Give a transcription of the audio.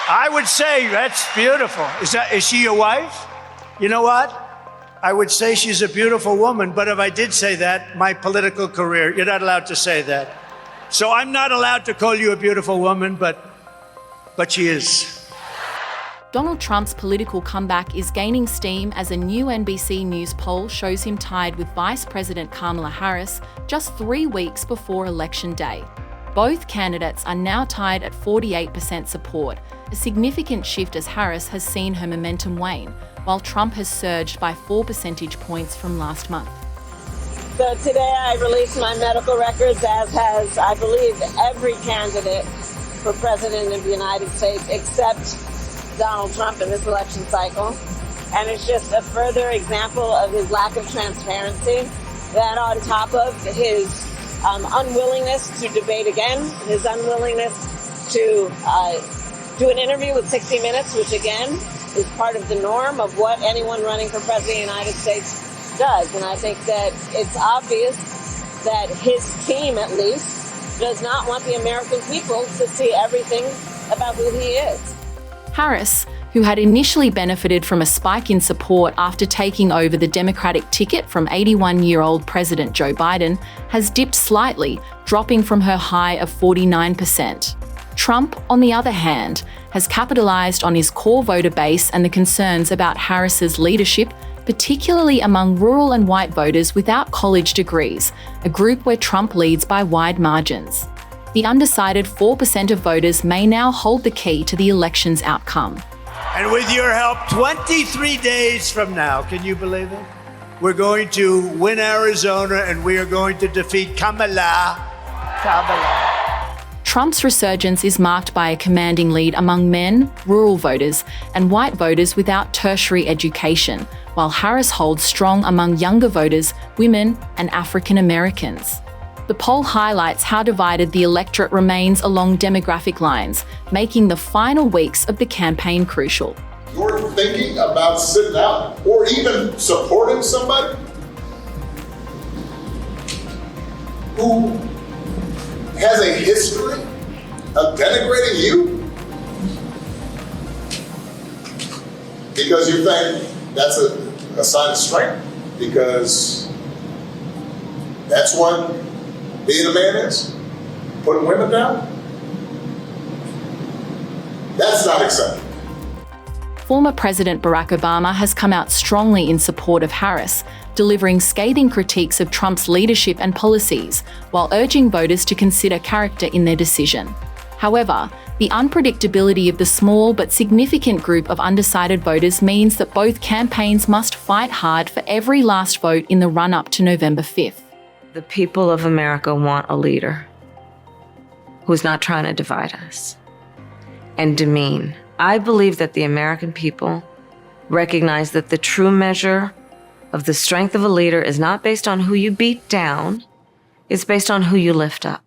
I would say that's beautiful. Is she your wife? You know what? I would say she's a beautiful woman, but if I did say that, my political career, you're not allowed to say that. So I'm not allowed to call you a beautiful woman, but she is. Donald Trump's political comeback is gaining steam as a new NBC News poll shows him tied with Vice President Kamala Harris just 3 weeks before Election Day. Both candidates are now tied at 48% support, a significant shift as Harris has seen her momentum wane, while Trump has surged by 4 percentage points from last month. So today I released my medical records, as has, I believe, every candidate for President of the United States except Donald Trump in this election cycle. And it's just a further example of his lack of transparency, that on top of his unwillingness to debate again, his unwillingness to do an interview with 60 Minutes, which again is part of the norm of what anyone running for President of the United States does. And I think that it's obvious that his team, at least, does not want the American people to see everything about who he is. Harris, who had initially benefited from a spike in support after taking over the Democratic ticket from 81-year-old President Joe Biden, has dipped slightly, dropping from her high of 49%. Trump, on the other hand, has capitalized on his core voter base and the concerns about Harris's leadership, particularly among rural and white voters without college degrees, a group where Trump leads by wide margins. The undecided 4% of voters may now hold the key to the election's outcome. And with your help, 23 days from now, can you believe it? We're going to win Arizona and we are going to defeat Kamala. Trump's resurgence is marked by a commanding lead among men, rural voters, and white voters without tertiary education, while Harris holds strong among younger voters, women, and African Americans. The poll highlights how divided the electorate remains along demographic lines, making the final weeks of the campaign crucial. You're thinking about sitting out or even supporting somebody who has a history of denigrating you because you think that's a sign of strength, because that's what being a man is, putting women down. That's not acceptable. Former President Barack Obama has come out strongly in support of Harris, delivering scathing critiques of Trump's leadership and policies, while urging voters to consider character in their decision. However, the unpredictability of the small but significant group of undecided voters means that both campaigns must fight hard for every last vote in the run-up to November 5th. The people of America want a leader who's not trying to divide us and demean. I believe that the American people recognize that the true measure of the strength of a leader is not based on who you beat down, it's based on who you lift up.